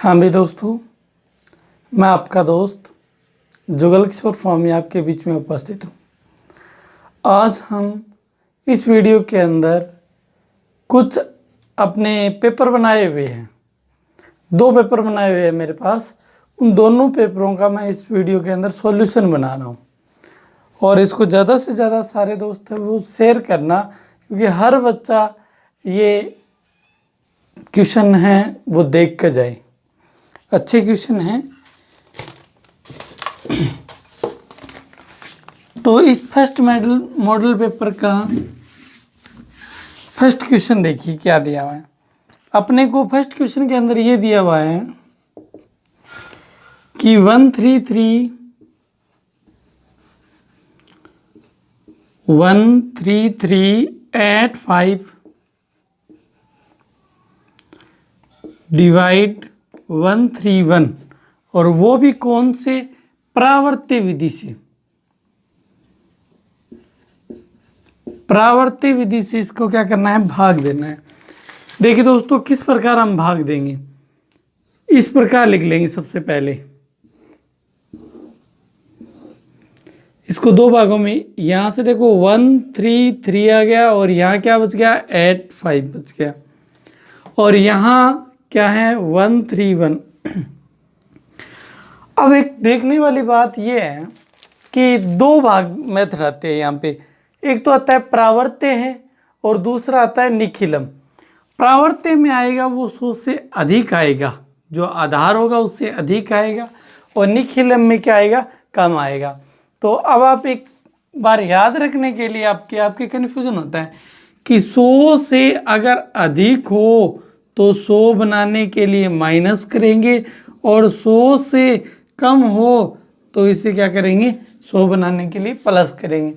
हाँ भी दोस्तों, मैं आपका दोस्त जुगल किशोर स्वामी आपके बीच में उपस्थित हूँ। आज हम इस वीडियो के अंदर कुछ अपने पेपर बनाए हुए हैं। 2 पेपर बनाए हुए हैं मेरे पास। उन दोनों पेपरों का मैं इस वीडियो के अंदर सॉल्यूशन बना रहा हूँ और इसको ज़्यादा से ज़्यादा सारे दोस्त हैं वो शेयर करना, क्योंकि हर बच्चा ये क्वेश्चन है वो देख कर जाए। अच्छे क्वेश्चन हैं। तो इस फर्स्ट मॉडल पेपर का फर्स्ट क्वेश्चन देखिए क्या दिया हुआ है। अपने को फर्स्ट क्वेश्चन के अंदर ये दिया हुआ है कि 13385 डिवाइड 131, और वो भी कौन से परावर्त्य विधि से। परावर्त्य विधि से इसको क्या करना है, भाग देना है। देखिए दोस्तों, किस प्रकार हम भाग देंगे, इस प्रकार लिख लेंगे। सबसे पहले इसको 2 भागों में, यहां से देखो 133 आ गया और यहाँ क्या बच गया, 85 बच गया, और यहाँ क्या है 131। अब एक देखने वाली बात यह है कि 2 भाग मेथड आते हैं यहाँ पे। एक तो आता है परावर्त्य है और दूसरा आता है निखिलम। परावर्त्य में आएगा वो 100 से अधिक आएगा, जो आधार होगा उससे अधिक आएगा, और निखिलम में क्या आएगा, कम आएगा। तो अब आप एक बार याद रखने के लिए आपके कन्फ्यूजन होता है कि 100 से अगर अधिक हो तो 100 बनाने के लिए माइनस करेंगे, और 100 से कम हो तो इसे क्या करेंगे, 100 बनाने के लिए प्लस करेंगे।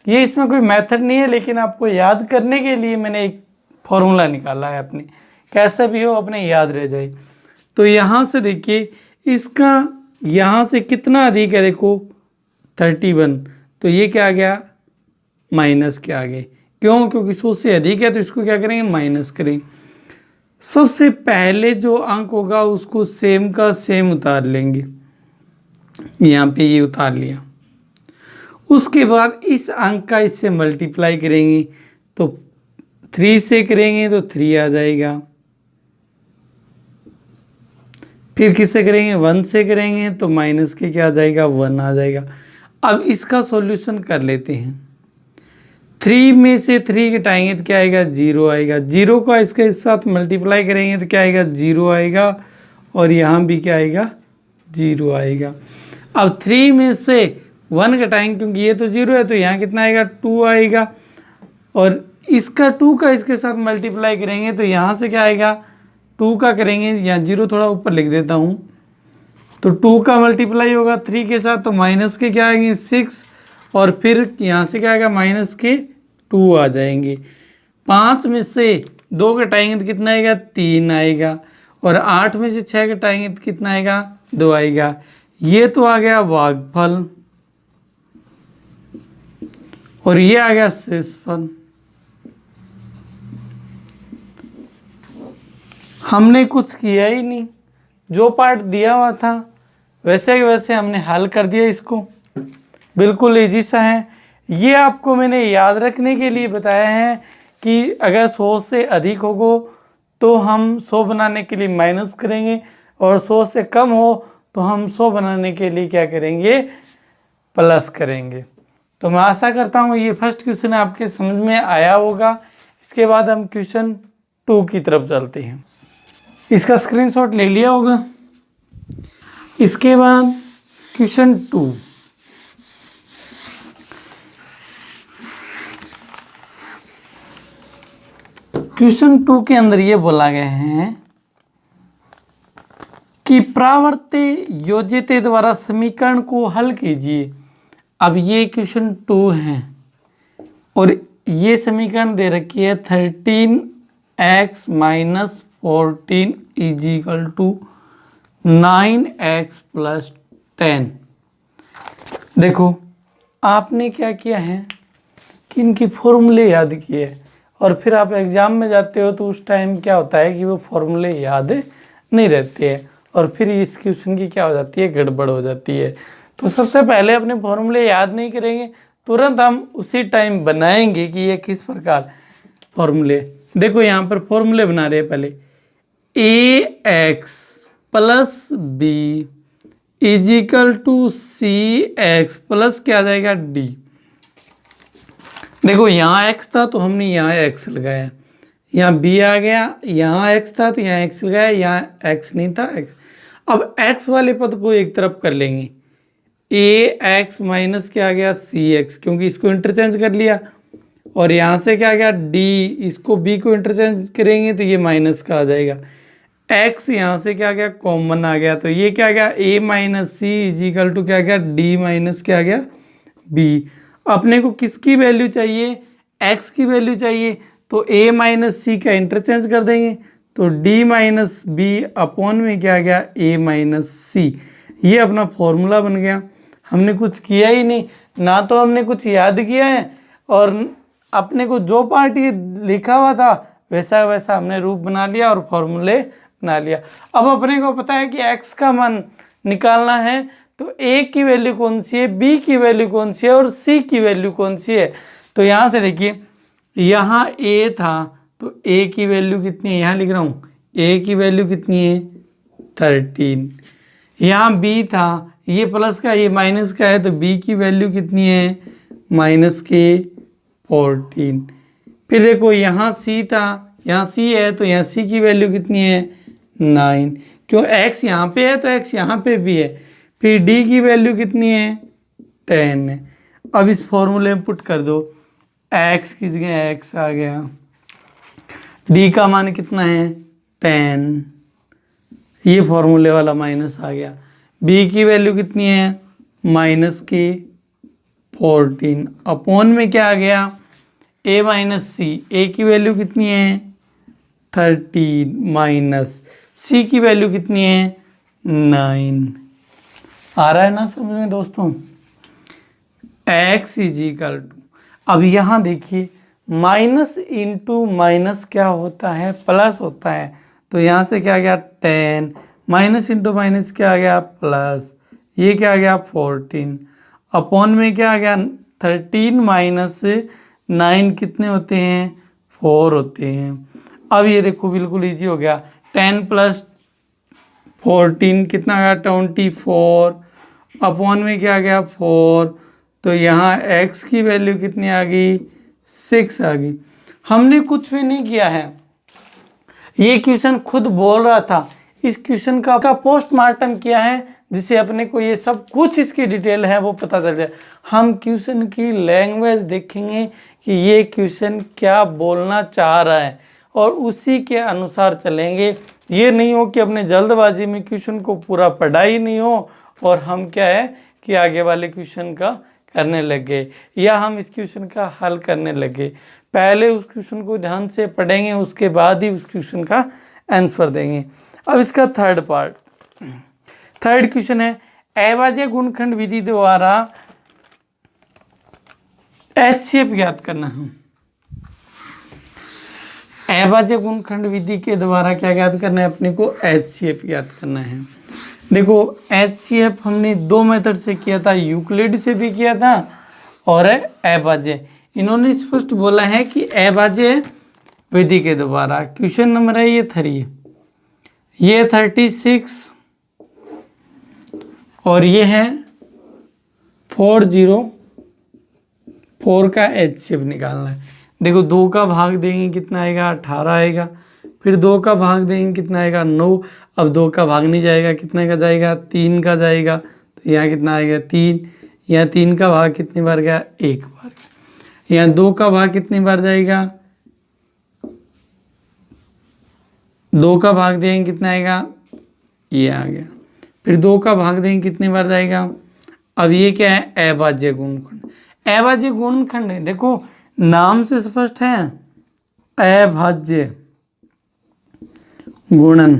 ये इसमें कोई मेथड नहीं है, लेकिन आपको याद करने के लिए मैंने एक फॉर्मूला निकाला है अपने, कैसे भी हो अपने याद रह जाए। तो यहाँ से देखिए, इसका यहाँ से कितना अधिक है, देखो 31, तो ये क्या आ गया, माइनस के आगे। क्यों, क्योंकि 100 से अधिक है तो इसको क्या करेंगे, माइनस करेंगे। सबसे पहले जो अंक होगा उसको सेम का सेम उतार लेंगे, यहाँ पे ये उतार लिया। उसके बाद इस अंक का इससे मल्टीप्लाई करेंगे, तो 3 से करेंगे तो 3 आ जाएगा। फिर किससे करेंगे, 1 से करेंगे तो माइनस के क्या आ जाएगा, 1 आ जाएगा। अब इसका सॉल्यूशन कर लेते हैं। 3 में से 3 घटाएंगे तो क्या आएगा, 0 आएगा। 0 का इसके साथ मल्टीप्लाई करेंगे तो क्या आएगा, 0 आएगा, और यहाँ भी क्या आएगा, 0 आएगा। अब 3 में से 1 घटाएंगे, क्योंकि ये तो 0 है, तो यहाँ कितना आएगा, 2 आएगा, और इसका 2 का इसके साथ मल्टीप्लाई करेंगे तो यहाँ से क्या आएगा, 2 का करेंगे, यहाँ 0 थोड़ा ऊपर लिख देता हूँ, तो 2 का मल्टीप्लाई होगा 3 के साथ, तो माइनस के क्या आएंगे, 6, और फिर यहाँ से क्या आएगा, माइनस के 2 आ जाएंगे। 5 में से 2 घटाएंगे तो कितना आएगा, 3 आएगा, और 8 में से 6 घटाएंगे तो कितना आएगा, 2 आएगा। ये तो आ गया भागफल, और ये आ गया शेषफल। हमने कुछ किया ही नहीं, जो पार्ट दिया हुआ था वैसे के वैसे हमने हल कर दिया इसको। बिल्कुल इजी सा है। ये आपको मैंने याद रखने के लिए बताया है कि अगर 100 से अधिक होगो तो हम 100 बनाने के लिए माइनस करेंगे, और 100 से कम हो तो हम 100 बनाने के लिए क्या करेंगे, प्लस करेंगे। तो मैं आशा करता हूँ ये फर्स्ट क्वेश्चन आपके समझ में आया होगा। इसके बाद हम क्वेश्चन 2 की तरफ चलते हैं। इसका स्क्रीनशॉट ले लिया होगा। इसके बाद क्वेश्चन 2, क्वेश्चन 2 के अंदर ये बोला गया है कि परावर्त्य योज्यते द्वारा समीकरण को हल कीजिए। अब ये क्वेश्चन 2 है और ये समीकरण दे रखी है 13x - 14 = 9x + 10। देखो आपने क्या किया है कि इनकी फॉर्मूले याद किए, और फिर आप एग्ज़ाम में जाते हो तो उस टाइम क्या होता है कि वो फॉर्मूले याद नहीं रहते हैं, और फिर इस क्वेश्चन की क्या हो जाती है, गड़बड़ हो जाती है। तो सबसे पहले अपने फॉर्मूले याद नहीं करेंगे, तुरंत हम उसी टाइम बनाएंगे कि ये किस प्रकार फॉर्मूले। देखो यहाँ पर फॉर्मूले बना रहे हैं पहले, a x plus b equal to c x plus क्या आ जाएगा डी। देखो यहाँ x था तो हमने यहाँ x लगाया, यहाँ b आ गया, यहाँ x था तो यहाँ x लगाया, यहाँ x नहीं था x। अब x वाले पद को एक तरफ कर लेंगे, a x माइनस क्या आ गया सी एक्स, क्योंकि इसको इंटरचेंज कर लिया। और यहाँ से क्या आ गया d, इसको b को इंटरचेंज करेंगे तो ये माइनस का आ जाएगा। x यहाँ से क्या आ गया कॉमन आ गया, तो ये क्या आ गया a minus C is equal to क्या आ गया d माइनस क्या आ गया b। अपने को किसकी वैल्यू चाहिए, x की वैल्यू चाहिए, तो a माइनस सी का इंटरचेंज कर देंगे, तो d माइनस बी अपॉन में क्या आ गया a माइनस सी। ये अपना फॉर्मूला बन गया। हमने कुछ किया ही नहीं, ना तो हमने कुछ याद किया है, और अपने को जो पार्ट ये लिखा हुआ था वैसा वैसा हमने रूप बना लिया और फॉर्मूले बना लिया। अब अपने को पता है कि x का मान निकालना है, तो a की वैल्यू कौन सी है, b की वैल्यू कौन सी है और c की वैल्यू कौन सी है। तो यहाँ से देखिए, यहाँ a था तो a की वैल्यू कितनी है, यहाँ लिख रहा हूँ a की वैल्यू कितनी है 13। यहाँ b था, ये प्लस का ये माइनस का है, तो b की वैल्यू कितनी है माइनस के 14। फिर देखो यहाँ c था, यहाँ c है, तो यहाँ c की वैल्यू कितनी है 9, क्यों x यहाँ पे है तो x यहाँ पे भी है। फिर d की वैल्यू कितनी है 10 है। अब इस फॉर्मूले में पुट कर दो, x की जगह x आ गया, d का मान कितना है 10, ये फॉर्मूले वाला माइनस आ गया। b की वैल्यू कितनी है माइनस के 14 अपॉन में क्या आ गया a माइनस सी, a की वैल्यू कितनी है 13 माइनस c की वैल्यू कितनी है 9। आ रहा है ना समझ में दोस्तों। x इजिकल टू, अब यहाँ देखिए माइनस इंटू माइनस क्या होता है प्लस होता है, तो यहाँ से क्या आ गया 10, माइनस इंटू माइनस क्या आ गया प्लस, ये क्या आ गया 14 अपॉन में क्या आ गया 13 माइनस 9 कितने होते हैं 4 होते हैं। अब ये देखो बिल्कुल इजी हो गया, 10 प्लस 14 कितना आ गया 24 अपॉन में क्या आ गया 4, तो यहाँ x की वैल्यू कितनी आ गई 6 आ गई। हमने कुछ भी नहीं किया है, ये क्वेश्चन खुद बोल रहा था। इस क्वेश्चन का पोस्टमार्टम किया है, जिससे अपने को ये सब कुछ इसकी डिटेल है वो पता चल जाए। हम क्वेश्चन की लैंग्वेज देखेंगे कि ये क्वेश्चन क्या बोलना चाह रहा है और उसी के अनुसार चलेंगे। ये नहीं हो कि अपने जल्दबाजी में क्वेश्चन को पूरा पढ़ा ही नहीं हो और हम क्या है कि आगे वाले क्वेश्चन का करने लग गए या हम इस क्वेश्चन का हल करने लगे। पहले उस क्वेश्चन को ध्यान से पढ़ेंगे, उसके बाद ही उस क्वेश्चन का आंसर देंगे। अब इसका थर्ड क्वेश्चन है, अभाज्य गुणनखंड विधि द्वारा HCF ज्ञात करना है। अभाज्य गुणनखंड विधि के द्वारा क्या ज्ञात करना है अपने को HCF ज्ञात करना है। देखो HCF हमने दो मेथड से किया था, यूक्लिड से भी किया था और अभाज्य। इन्होंने स्पष्ट बोला है कि अभाज्य विधि के द्वारा। क्वेश्चन नंबर है ये 3, ये 36 और ये है 404 का HCF निकालना है। देखो 2 का भाग देंगे कितना आएगा 18 आएगा, फिर 2 का भाग देंगे कितना आएगा 9। अब 2 का भाग नहीं जाएगा, कितने का जाएगा 3 का जाएगा, तो यहाँ कितना आएगा 3। यहाँ 3 का भाग कितनी बार गया 1 बार। यहाँ 2 का भाग कितनी बार जाएगा, 2 का भाग देंगे कितना आएगा, ये आ गया। फिर 2 का भाग देंगे कितनी बार जाएगा। अब ये क्या है अभाज्य गुणनखंड। अभाज्य गुणनखंड है, देखो नाम से स्पष्ट है, अभाज्य गुणन।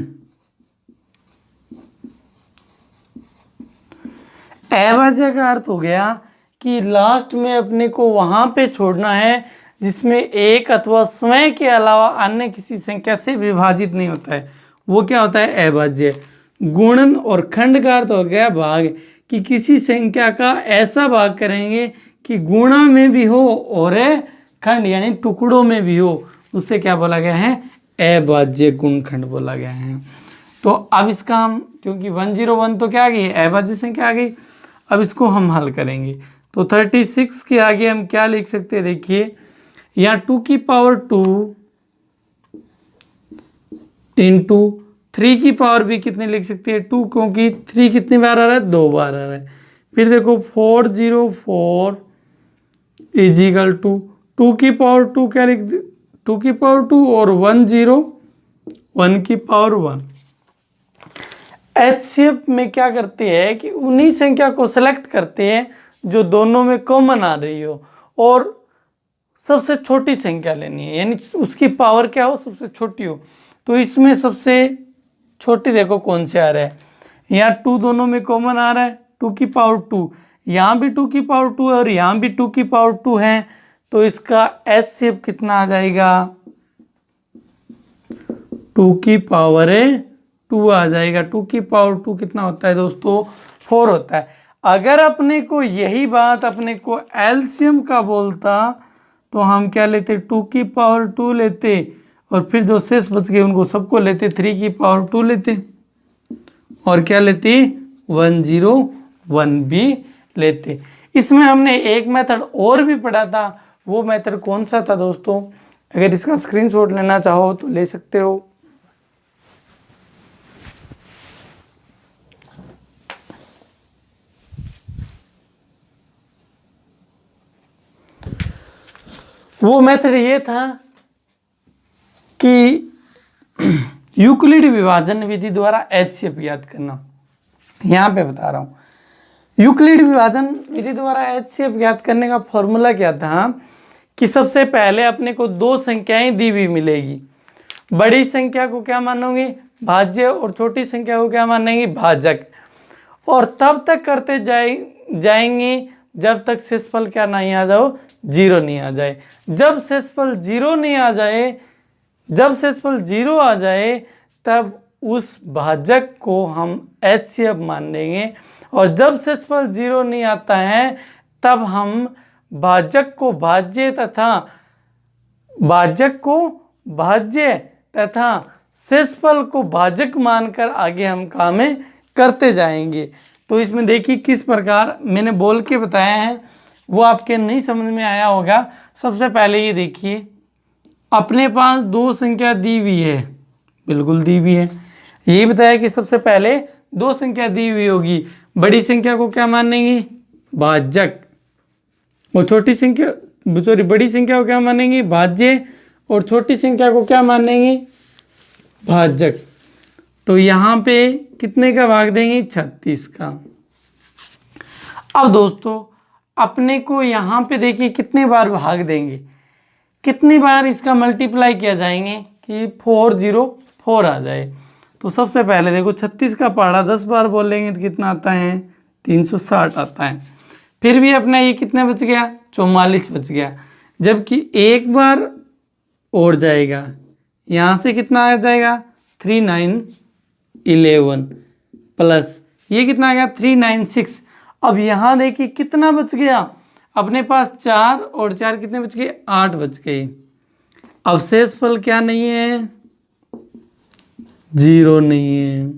अभाज्य का अर्थ हो गया कि लास्ट में अपने को वहां पे छोड़ना है जिसमें एक अथवा स्वयं के अलावा अन्य किसी संख्या से विभाजित नहीं होता है, वो क्या होता है अभाज्य। गुणन और खंड का अर्थ हो गया भाग, कि किसी संख्या का ऐसा भाग करेंगे कि गुणा में भी हो और खंड यानी टुकड़ों में भी हो, उससे क्या बोला गया है, अभाज्य गुणनखंड बोला गया है। तो अब इसका हम, क्योंकि 101 तो क्या आ गई, अभाज्य संख्या आ गई, अब इसको हम हल करेंगे। तो 36 के आगे हम क्या लिख सकते हैं, देखिए यहाँ 2 की पावर 2 इंटू 3 की पावर भी कितने लिख सकते हैं 2, क्योंकि 3 कितनी बार आ रहा है, 2 बार आ रहा है। फिर देखो 404 इजिकल टू 2 की पावर 2 क्या लिख, 2 की पावर 2 और 1 की पावर 1। एचसीएफ में क्या करते हैं कि उन्हीं संख्या को सेलेक्ट करते हैं जो दोनों में कॉमन आ रही हो और सबसे छोटी संख्या लेनी है, यानी उसकी पावर क्या हो, सबसे छोटी हो। तो इसमें सबसे छोटी देखो कौन से आ रहा है, यहाँ 2 दोनों में कॉमन आ रहा है, 2 की पावर 2, यहाँ भी 2 की पावर 2 है और यहाँ भी 2 की पावर 2 है। तो इसका एचसीएफ कितना आ जाएगा, 2 की पावर 2 आ जाएगा। 2 की पावर 2 कितना होता है दोस्तों, 4 होता है। अगर अपने को यही बात अपने को एलसीएम का बोलता तो हम क्या लेते, 2 की पावर 2 लेते और फिर जो शेष बच गए उनको सबको लेते, 3 की पावर 2 लेते और क्या लेते, 101 भी लेते। इसमें हमने एक मेथड और भी पढ़ा था, वो मेथड कौन सा था दोस्तों, अगर इसका स्क्रीनशॉट लेना चाहो तो ले सकते हो। वो मेथड ये था कि यूक्लिड विभाजन विधि द्वारा एचसीएफ याद करना। यहाँ पे बता रहा हूँ, यूक्लिड विभाजन विधि द्वारा एचसीएफ याद करने का फॉर्मूला क्या था कि सबसे पहले अपने को 2 संख्याएं दी हुई मिलेगी, बड़ी संख्या को क्या मानोगे, भाज्य, और छोटी संख्या को क्या मानेंगे, भाजक, और तब तक करते जाएंगे जब तक शेषफल क्या नहीं आ जाओ, 0 नहीं आ जाए। जब शेषफल 0 नहीं आ जाए, जब शेषफल 0 आ जाए तब उस भाजक को हम एचसीएफ मान लेंगे, और जब शेषफल 0 नहीं आता है तब हम भाजक को भाज्य तथा शेषफल को भाजक मानकर आगे हम काम करते जाएंगे। तो इसमें देखिए किस प्रकार मैंने बोल के बताया है, वो आपके नहीं समझ में आया होगा। सबसे पहले ये देखिए, अपने पास 2 संख्या दी हुई है, बिल्कुल दी हुई है, यही बताया कि सबसे पहले 2 संख्या दी हुई होगी, बड़ी संख्या को क्या मानेंगे, भाजक, और छोटी संख्या बड़ी संख्या को क्या मानेंगे, भाज्य, और छोटी संख्या को क्या मानेंगे, भाजक। तो यहाँ पे कितने का भाग देंगे, 36 का। अब दोस्तों अपने को यहाँ पे देखिए कितने बार भाग देंगे, कितनी बार इसका मल्टीप्लाई किया जाएंगे कि 404 आ जाए। तो सबसे पहले देखो 36 का पहाड़ा 10 बार बोलेंगे तो कितना आता है, 360 आता है। फिर भी अपना ये कितने बच गया, 44 बच गया, जबकि एक बार और जाएगा, यहाँ से कितना आ जाएगा, 3911 प्लस ये कितना आ गया, 396। अब यहाँ देखिए कितना बच गया, अपने पास 4 और 4 कितने बच गए, 8 बच गए। अब शेषफल क्या नहीं है, 0 नहीं है।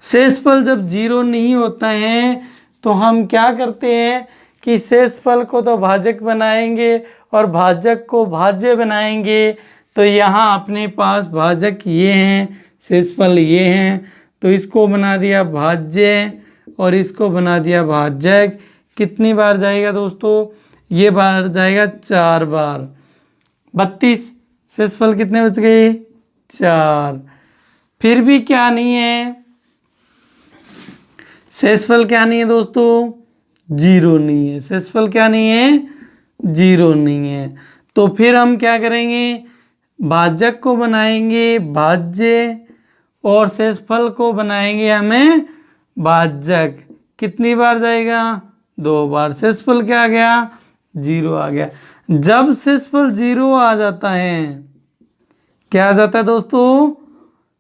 शेषफल जब 0 नहीं होता है तो हम क्या करते हैं कि शेषफल को तो भाजक बनाएंगे और भाजक को भाज्य बनाएंगे। तो यहाँ अपने पास भाजक ये हैं, शेषफल ये हैं, तो इसको बना दिया भाज्य और इसको बना दिया भाजक। कितनी बार जाएगा दोस्तों, ये बार जाएगा 4 बार, 32। शेषफल कितने बच गए, 4। फिर भी क्या नहीं है, शेषफल क्या नहीं है दोस्तों, 0 नहीं है। शेषफल क्या नहीं है, 0 नहीं है। तो फिर हम क्या करेंगे, भाजक को बनाएंगे भाज्य और शेषफल को बनाएंगे हमें भाजक। कितनी बार जाएगा, 2 बार। शेषफल क्या आ गया, 0 आ गया। जब शेषफल 0 आ जाता है, क्या आ जाता है दोस्तों,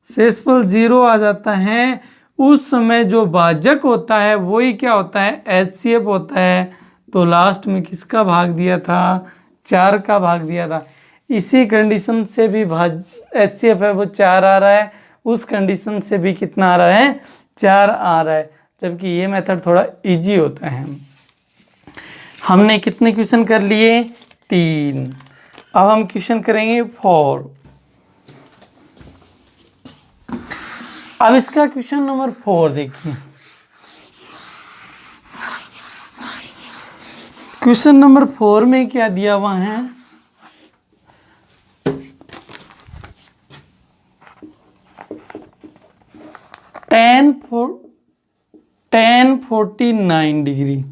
शेषफल 0 आ जाता है, उस समय जो भाजक होता है वही क्या होता है, HCF होता है। तो लास्ट में किसका भाग दिया था, 4 का भाग दिया था। इसी कंडीशन से भी HCF है वो 4 आ रहा है, उस कंडीशन से भी कितना आ रहा है, 4 आ रहा है, जबकि ये मेथड थोड़ा इजी होता है। हमने कितने क्वेश्चन कर लिए, 3। अब हम क्वेश्चन करेंगे 4। अब इसका क्वेश्चन नंबर 4 देखिए। क्वेश्चन नंबर 4 में क्या दिया हुआ है, tan 49 डिग्री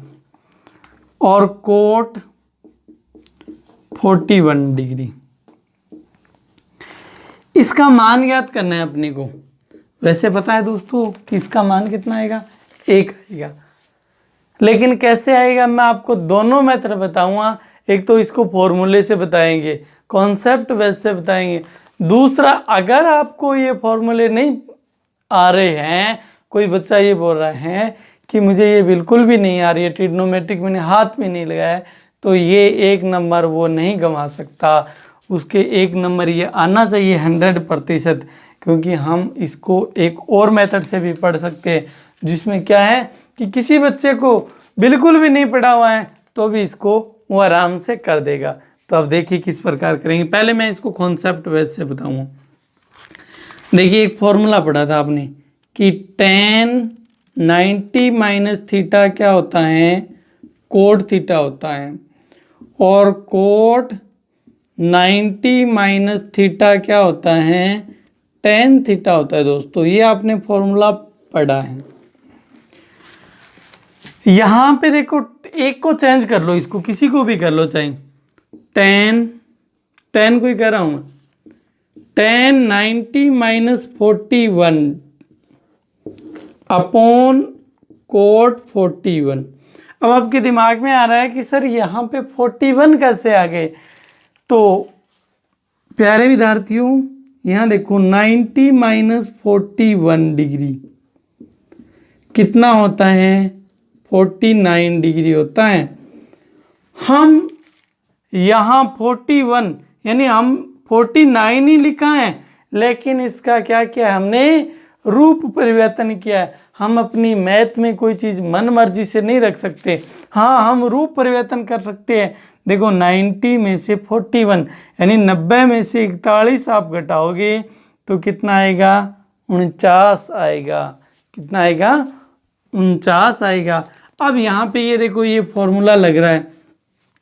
और कोट 41 डिग्री। इसका मान ज्ञात करना है अपने को। वैसे पता है दोस्तों कि इसका मान कितना आएगा, 1 आएगा, लेकिन कैसे आएगा मैं आपको दोनों मेथड बताऊंगा। एक तो इसको फॉर्मूले से बताएंगे, कॉन्सेप्ट बेस से बताएंगे। दूसरा, अगर आपको ये फॉर्मूले नहीं आ रहे हैं, कोई बच्चा ये बोल रहा है कि मुझे ये बिल्कुल भी नहीं आ रही है, ट्रिग्नोमेट्रिक मैंने हाथ में नहीं लगाया है, तो ये 1 नंबर वो नहीं गंवा सकता। उसके 1 नंबर ये आना चाहिए 100%, क्योंकि हम इसको एक और मेथड से भी पढ़ सकते हैं, जिसमें क्या है कि किसी बच्चे को बिल्कुल भी नहीं पढ़ा हुआ है तो भी इसको वो आराम से कर देगा। तो अब देखिए किस प्रकार करेंगे। पहले मैं इसको कॉन्सेप्ट बेस से बताऊंगा। देखिए एक फॉर्मूला पढ़ा था आपने कि tan 90 माइनस थीटा क्या होता है, कोट थीटा होता है, और कोट 90 माइनस थीटा क्या होता है, tan थीटा होता है। दोस्तों ये आपने फॉर्मूला पढ़ा है। यहाँ पे देखो, एक को चेंज कर लो, इसको किसी को भी कर लो, चाहे tan को ही कर रहा हूँ मैं, tan 90 माइनस 41 अपॉन कोट 41। अब आपके दिमाग में आ रहा है कि सर यहाँ पे 41 कैसे आ गए। तो प्यारे विद्यार्थियों यहाँ देखो 90 माइनस 41 डिग्री कितना होता है, 49 डिग्री होता है। हम यहाँ 41 यानी हम 49 ही लिखा है, लेकिन इसका क्या किया हमने, रूप परिवर्तन किया है। हम अपनी मैथ में कोई चीज़ मन मर्जी से नहीं रख सकते। हाँ, हम रूप परिवर्तन कर सकते हैं। देखो 90 में से 41 यानी 90 में से 41 आप घटाओगे तो कितना आएगा, 49 आएगा। कितना आएगा, 49 आएगा। अब यहाँ पे ये देखो ये फॉर्मूला लग रहा है,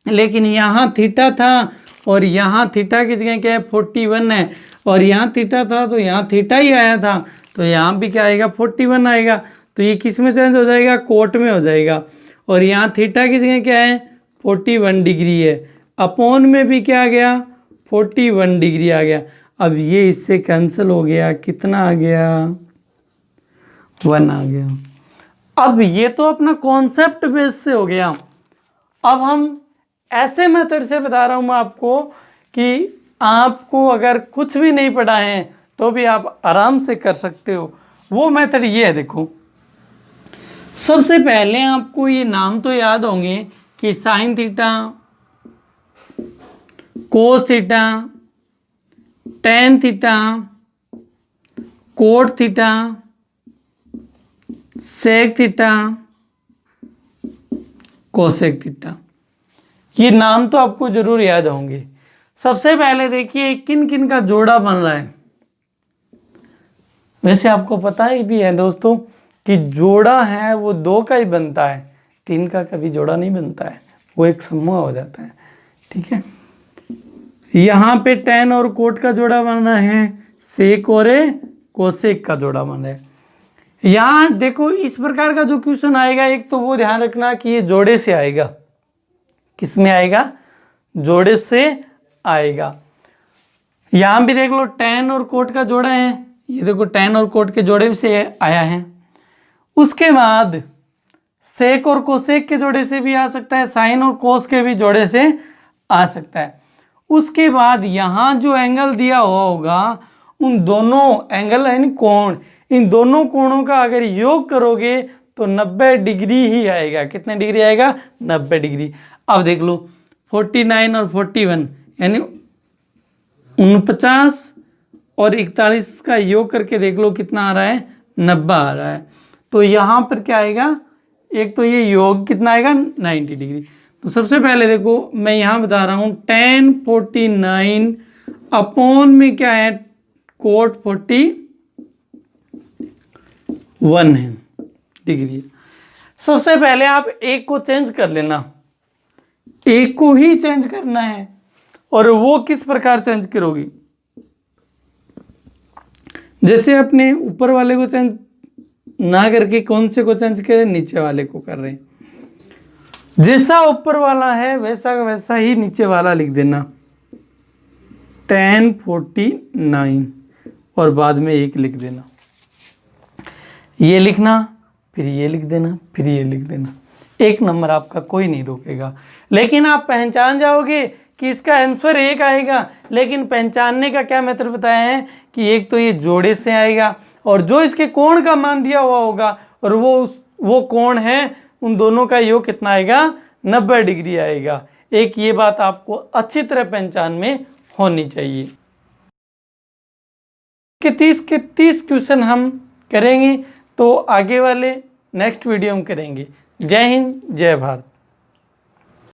लेकिन यहाँ थीटा था और यहाँ थीटा की जगह क्या है, 41 है, और यहाँ थीटा था तो यहाँ थीटा ही आया था, तो यहाँ भी क्या आएगा, 41 आएगा। तो ये किस में चेंज हो जाएगा, कोट में हो जाएगा। और यहाँ थीटा की जगह क्या है, 41 डिग्री है। अपॉन में भी क्या आ गया, 41 डिग्री आ गया। अब ये इससे कैंसिल हो गया, कितना आ गया, 1 आ गया। अब ये तो अपना कॉन्सेप्ट बेस से हो गया। अब हम ऐसे मेथड से बता रहा हूँ मैं आपको कि आपको अगर कुछ भी नहीं पढ़ा है तो भी आप आराम से कर सकते हो। वो मेथड ये है, देखो सबसे पहले आपको ये नाम तो याद होंगे कि sine theta, cos theta, tan theta, cot theta, sec theta, cosec theta, ये नाम तो आपको जरूर याद होंगे। सबसे पहले देखिए किन किन का जोड़ा बन रहा है। वैसे आपको पता ही भी है दोस्तों कि जोड़ा है वो 2 का ही बनता है, 3 का कभी जोड़ा नहीं बनता है, वो एक समूह हो जाता है। ठीक है, यहाँ पे टेन और कोट का जोड़ा बनना है, सेक और कोसेक का जोड़ा बनना है। यहाँ देखो इस प्रकार का जो क्वेश्चन आएगा, एक तो वो ध्यान रखना कि ये जोड़े से आएगा। किस में आएगा, जोड़े से आएगा। यहाँ भी देख लो टेन और कोट का जोड़ा है, ये देखो टेन और कोट के जोड़े से आया है। उसके बाद सेक और कोसेक के जोड़े से भी आ सकता है, साइन और कोस के भी जोड़े से आ सकता है। उसके बाद यहाँ जो एंगल दिया हुआ होगा उन दोनों एंगल यानी कोण, इन दोनों कोणों का अगर योग करोगे तो 90 डिग्री ही आएगा। कितने डिग्री आएगा? 90 डिग्री। अब देख लो 49 और 41 यानी 49 और 41 का योग करके देख लो कितना आ रहा है? 90 आ रहा है। तो यहाँ पर क्या आएगा? एक तो ये योग कितना आएगा? 90 डिग्री। तो सबसे पहले देखो मैं यहाँ बता रहा हूँ tan 49 अपॉन में क्या है? cot 41 है डिग्री। सबसे पहले आप एक को चेंज कर लेना, एक को ही चेंज करना है। और वो किस प्रकार चेंज करोगी? जैसे अपने ऊपर वाले को चेंज ना करके कौन से को चेंज करें? नीचे वाले को कर रहे हैं। जैसा ऊपर वाला है वैसा का वैसा ही नीचे वाला लिख देना tan 49 और बाद में 1 लिख देना। ये लिखना, फिर ये लिख देना, फिर ये लिख देना। 1 नंबर आपका कोई नहीं रोकेगा। लेकिन आप पहचान जाओगे कि इसका आंसर 1 आएगा। लेकिन पहचानने का क्या मेथड बताया है कि एक तो ये जोड़े से आएगा और जो इसके कोण का मान दिया हुआ होगा और वो कोण है, उन दोनों का योग कितना आएगा? 90 डिग्री आएगा। एक ये बात आपको अच्छी तरह पहचान में होनी चाहिए। के 30 क्वेश्चन हम करेंगे, तो आगे वाले नेक्स्ट वीडियो में करेंगे। जय हिंद, जय भारत।